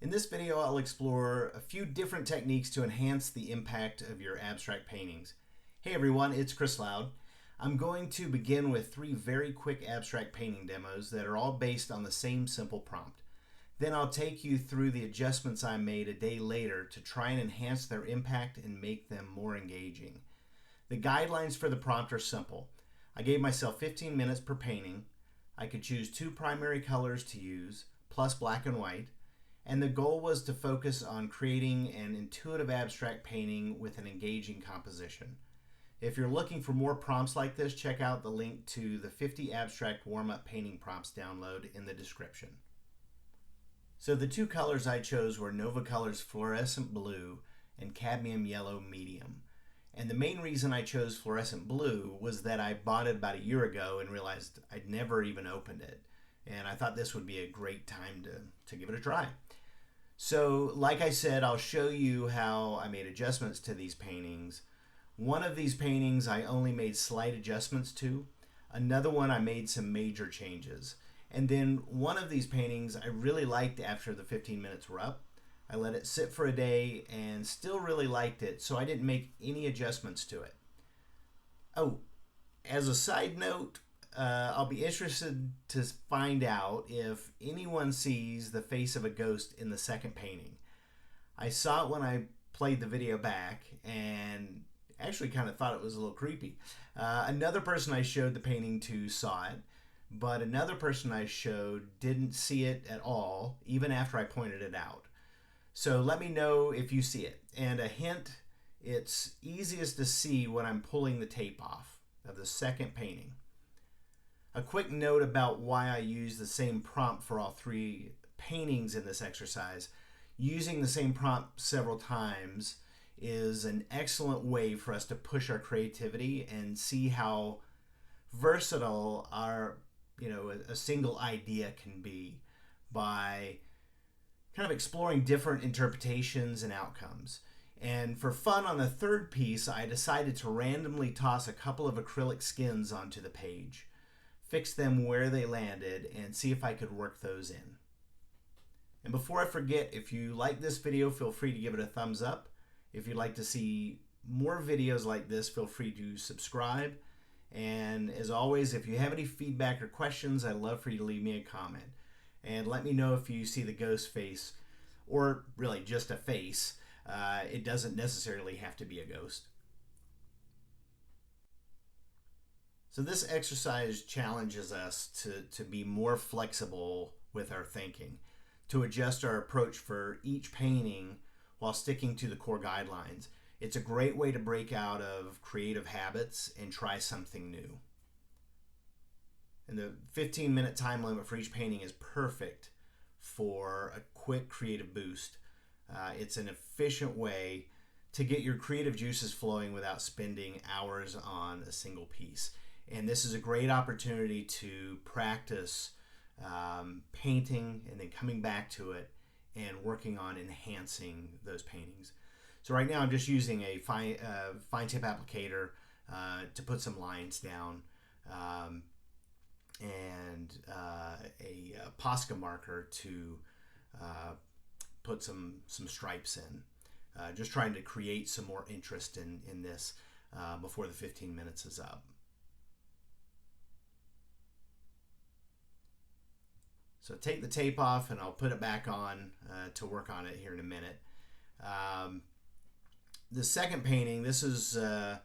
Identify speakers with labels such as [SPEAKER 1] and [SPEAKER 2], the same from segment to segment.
[SPEAKER 1] In this video, I'll explore a few different techniques to enhance the impact of your abstract paintings. Hey everyone, it's Chris Loud. I'm going to begin with 3 very quick abstract painting demos that are all based on the same simple prompt. Then I'll take you through the adjustments I made a day later to try and enhance their impact and make them more engaging. The guidelines for the prompt are simple. I gave myself 15 minutes per painting. I could choose 2 primary colors to use, plus black and white, and the goal was to focus on creating an intuitive abstract painting with an engaging composition. If you're looking for more prompts like this, check out the link to the 50 abstract warm-up painting prompts download in the description. So the 2 colors I chose were Nova Colors Fluorescent Blue and Cadmium Yellow Medium. And the main reason I chose Fluorescent Blue was that I bought it about a year ago and realized I'd never even opened it. And I thought this would be a great time to give it a try. So like I said, I'll show you how I made adjustments to these paintings. One of these paintings I only made slight adjustments to. Another one I made some major changes. And then one of these paintings I really liked after the 15 minutes were up. I let it sit for a day and still really liked it, so I didn't make any adjustments to it. Oh, as a side note, I'll be interested to find out if anyone sees the face of a ghost in the second painting. I saw it when I played the video back and actually kind of thought it was a little creepy. Another person I showed the painting to saw it, but another person I showed didn't see it at all, even after I pointed it out. So let me know if you see it. And a hint, it's easiest to see when I'm pulling the tape off of the second painting. A quick note about why I use the same prompt for all 3 paintings in this exercise. Using the same prompt several times is an excellent way for us to push our creativity and see how versatile a single idea can be by kind of exploring different interpretations and outcomes. And for fun on the third piece, I decided to randomly toss a couple of acrylic skins onto the page, fix them where they landed, and see if I could work those in. And before I forget, if you like this video, feel free to give it a thumbs up. If you'd like to see more videos like this, feel free to subscribe. And as always, if you have any feedback or questions, I'd love for you to leave me a comment. And let me know if you see the ghost face, or really just a face. It doesn't necessarily have to be a ghost. So this exercise challenges us to be more flexible with our thinking, to adjust our approach for each painting while sticking to the core guidelines. It's a great way to break out of creative habits and try something new. And the 15-minute time limit for each painting is perfect for a quick creative boost. It's an efficient way to get your creative juices flowing without spending hours on a single piece. And this is a great opportunity to practice painting and then coming back to it and working on enhancing those paintings. So right now I'm just using a fine tip applicator to put some lines down. And a Posca marker to put some stripes in. Just trying to create some more interest in this before the 15 minutes is up. So take the tape off and I'll put it back on to work on it here in a minute. The second painting, this is the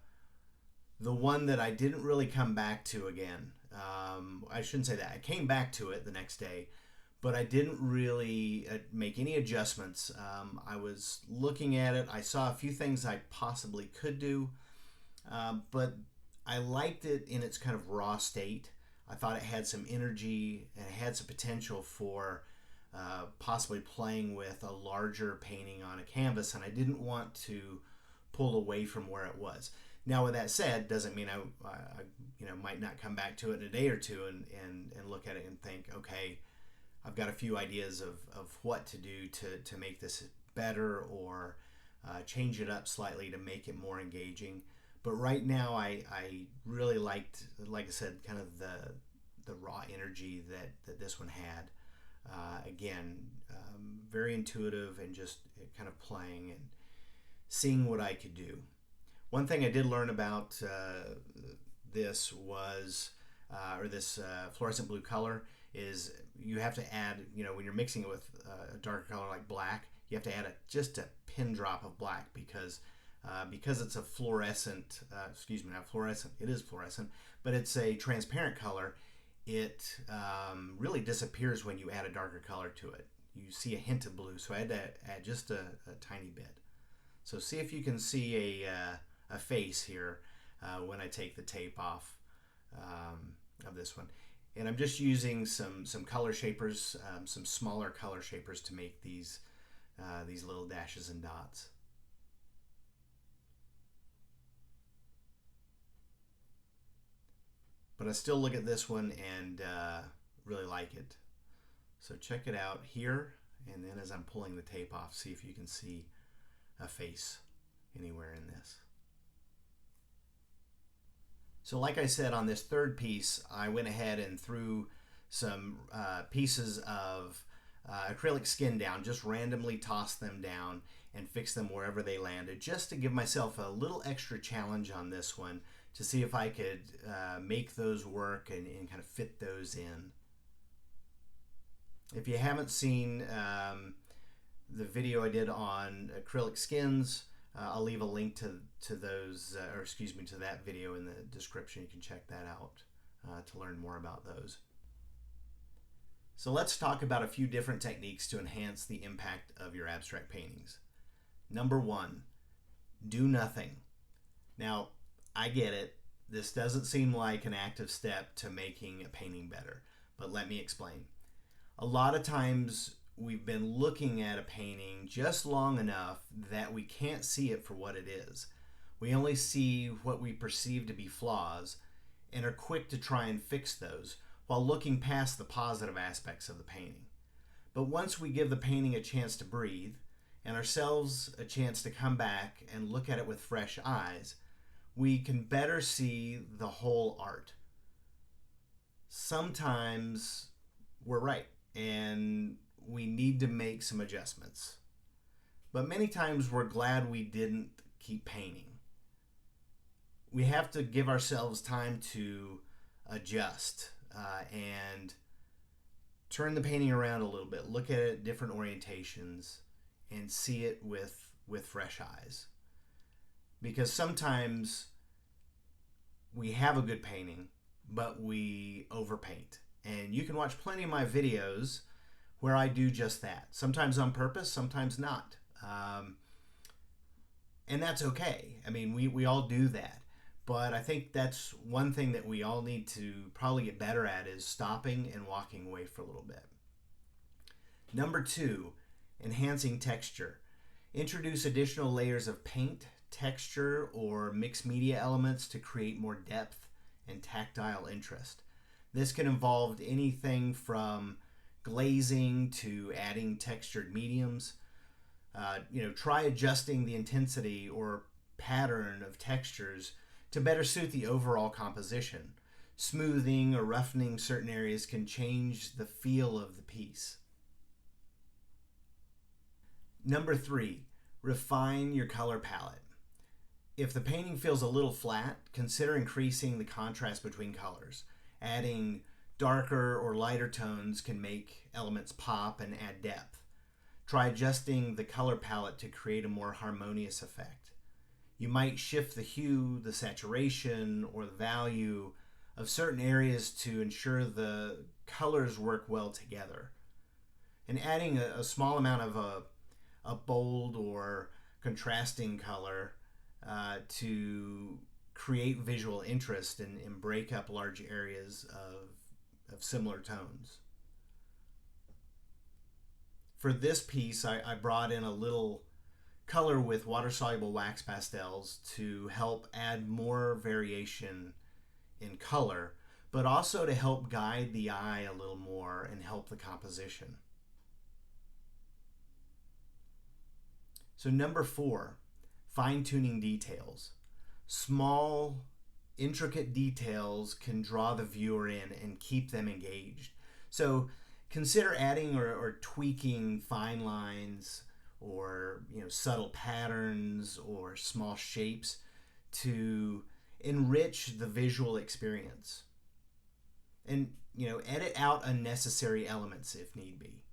[SPEAKER 1] one that I didn't really come back to again. I shouldn't say that. I came back to it the next day, but I didn't really make any adjustments. I was looking at it. I saw a few things I possibly could do, but I liked it in its kind of raw state. I thought it had some energy and it had some potential for possibly playing with a larger painting on a canvas, and I didn't want to pull away from where it was. Now, with that said, doesn't mean I might not come back to it in a day or two and look at it and think, okay, I've got a few ideas of what to do to make this better or change it up slightly to make it more engaging. But right now, I really liked, like I said, kind of the raw energy that this one had. Again, very intuitive and just kind of playing and seeing what I could do. One thing I did learn about this was, or this fluorescent blue color, is you have to add, when you're mixing it with a darker color like black, you have to add just a pin drop of black because it's a fluorescent, not fluorescent, it is fluorescent, but it's a transparent color. It really disappears when you add a darker color to it. You see a hint of blue, so I had to add just a tiny bit. So see if you can see a face here when I take the tape off of this one. And I'm just using some color shapers, some smaller color shapers to make these little dashes and dots. But I still look at this one and really like it. So check it out here, and then as I'm pulling the tape off, see if you can see a face anywhere in this. So like I said, on this third piece, I went ahead and threw some pieces of acrylic skin down, just randomly tossed them down and fixed them wherever they landed, just to give myself a little extra challenge on this one to see if I could make those work and kind of fit those in. If you haven't seen the video I did on acrylic skins, I'll leave a link to those, to that video in the description. You can check that out to learn more about those. So let's talk about a few different techniques to enhance the impact of your abstract paintings. Number one, do nothing. Now, I get it. This doesn't seem like an active step to making a painting better, but let me explain. A lot of times we've been looking at a painting just long enough that we can't see it for what it is. We only see what we perceive to be flaws and are quick to try and fix those while looking past the positive aspects of the painting. But once we give the painting a chance to breathe and ourselves a chance to come back and look at it with fresh eyes, we can better see the whole art. Sometimes we're right and we need to make some adjustments. But many times we're glad we didn't keep painting. We have to give ourselves time to adjust and turn the painting around a little bit, look at it at different orientations, and see it with fresh eyes. Because sometimes we have a good painting, but we overpaint. And you can watch plenty of my videos where I do just that. Sometimes on purpose, sometimes not. And that's okay. I mean, we all do that. But I think that's one thing that we all need to probably get better at is stopping and walking away for a little bit. Number two, enhancing texture. Introduce additional layers of paint, texture, or mixed media elements to create more depth and tactile interest. This can involve anything from glazing to adding textured mediums. Try adjusting the intensity or pattern of textures to better suit the overall composition. Smoothing or roughening certain areas can change the feel of the piece. Number three, refine your color palette. If the painting feels a little flat, consider increasing the contrast between colors. Adding darker or lighter tones can make elements pop and add depth. Try adjusting the color palette to create a more harmonious effect. You might shift the hue, the saturation, or the value of certain areas to ensure the colors work well together. And adding a small amount of a bold or contrasting color to create visual interest and break up large areas of similar tones. For this piece, I brought in a little color with water-soluble wax pastels to help add more variation in color, but also to help guide the eye a little more and help the composition. So number four, fine-tuning details. Small, intricate details can draw the viewer in and keep them engaged. So Consider adding or tweaking fine lines or subtle patterns or small shapes to enrich the visual experience. And edit out unnecessary elements if need be.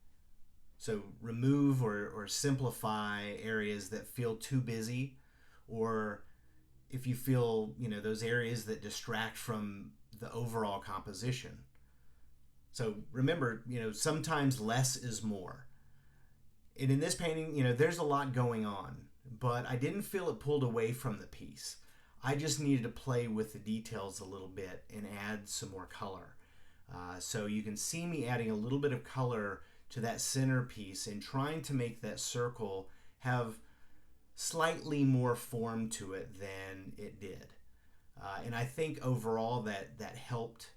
[SPEAKER 1] So remove or simplify areas that feel too busy, or if you feel those areas that distract from the overall composition. So remember, sometimes less is more. And in this painting, there's a lot going on, but I didn't feel it pulled away from the piece. I just needed to play with the details a little bit and add some more color. So you can see me adding a little bit of color to that centerpiece and trying to make that circle have slightly more form to it than it did. And I think overall that helped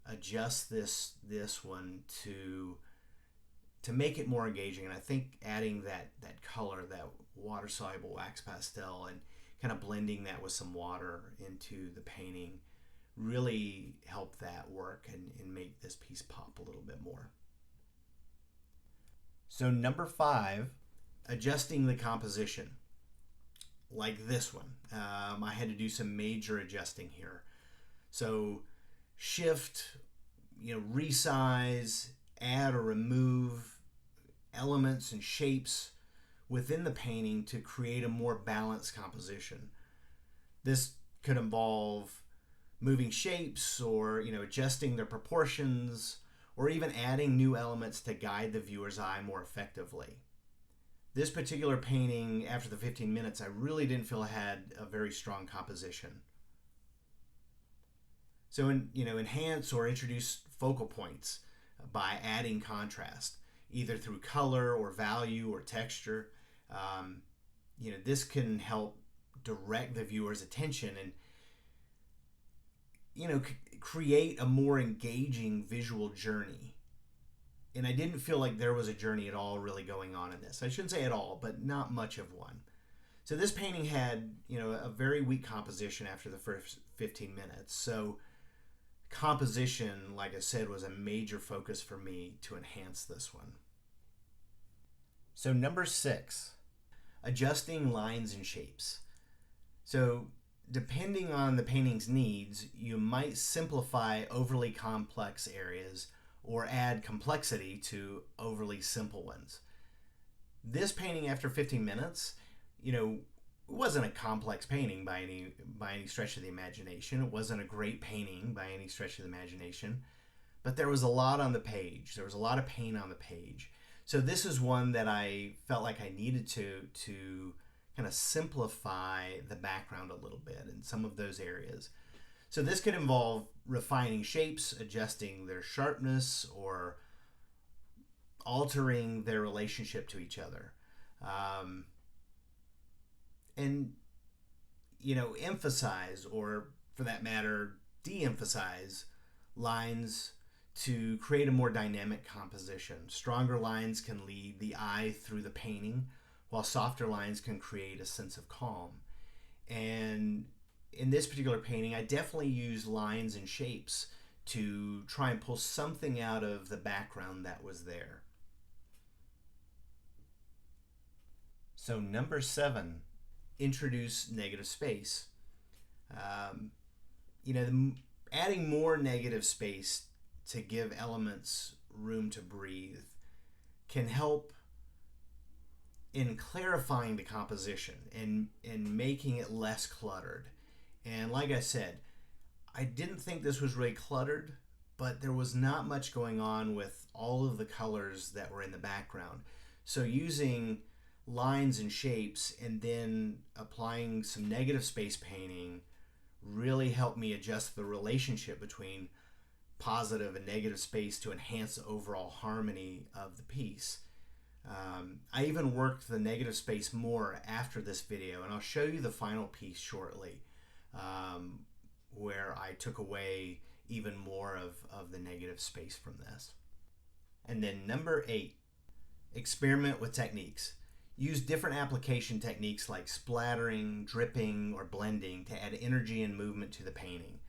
[SPEAKER 1] adjust this one to make it more engaging. And I think adding that color, that water soluble wax pastel, and kind of blending that with some water into the painting really helped that work and make this piece pop a little bit more. So number 5, adjusting the composition. Like this one, I had to do some major adjusting here. So shift, resize, add or remove elements and shapes within the painting to create a more balanced composition. This could involve moving shapes or adjusting their proportions, or even adding new elements to guide the viewer's eye more effectively. This particular painting, after the 15 minutes, I really didn't feel had a very strong composition. So enhance or introduce focal points by adding contrast, either through color or value or texture. This can help direct the viewer's attention and create a more engaging visual journey. And I didn't feel like there was a journey at all really going on in this. I shouldn't say at all, but not much of one. So this painting had, a very weak composition after the first 15 minutes. So composition, like I said, was a major focus for me to enhance this one. So number 6, adjusting lines and shapes. So depending on the painting's needs, you might simplify overly complex areas or add complexity to overly simple ones. This painting, after 15 minutes, it wasn't a complex painting by any stretch of the imagination. It wasn't a great painting by any stretch of the imagination, but there was a lot on the page. There was a lot of paint on the page. So this is one that I felt like I needed to kind of simplify the background a little bit in some of those areas. So this could involve refining shapes, adjusting their sharpness, or altering their relationship to each other. And emphasize, or for that matter, de-emphasize lines to create a more dynamic composition. Stronger lines can lead the eye through the painting, while softer lines can create a sense of calm. And in this particular painting, I definitely used lines and shapes to try and pull something out of the background that was there. So number 7, introduce negative space. Adding more negative space to give elements room to breathe can help in clarifying the composition and making it less cluttered. And like I said, I didn't think this was really cluttered, but there was not much going on with all of the colors that were in the background. So using lines and shapes and then applying some negative space painting really helped me adjust the relationship between positive and negative space to enhance the overall harmony of the piece. I even worked the negative space more after this video, and I'll show you the final piece shortly, where I took away even more of the negative space from this. And then number 8, experiment with techniques. Use different application techniques like splattering, dripping, or blending to add energy and movement to the painting.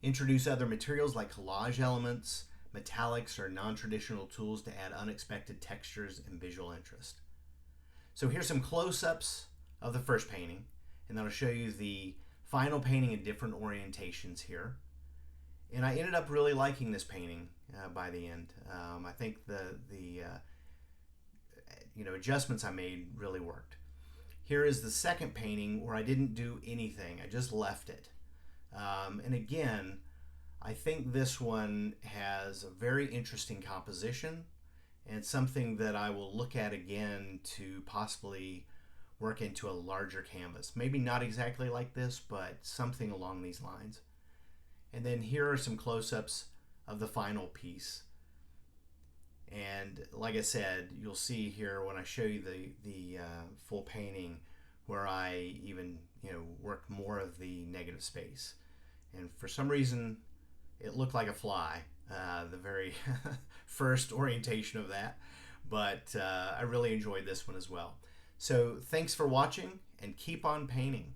[SPEAKER 1] Introduce other materials like collage elements, metallics or non-traditional tools to add unexpected textures and visual interest. So here's some close-ups of the first painting, and then I'll show you the final painting in different orientations here. And I ended up really liking this painting by the end. I think the adjustments I made really worked. Here is the second painting where I didn't do anything. I just left it. And again, I think this one has a very interesting composition and something that I will look at again to possibly work into a larger canvas. Maybe not exactly like this, but something along these lines. And then here are some close-ups of the final piece. And like I said, you'll see here when I show you the full painting where I even worked more of the negative space. And for some reason, it looked like a fly, the very first orientation of that. But I really enjoyed this one as well. So thanks for watching, and keep on painting.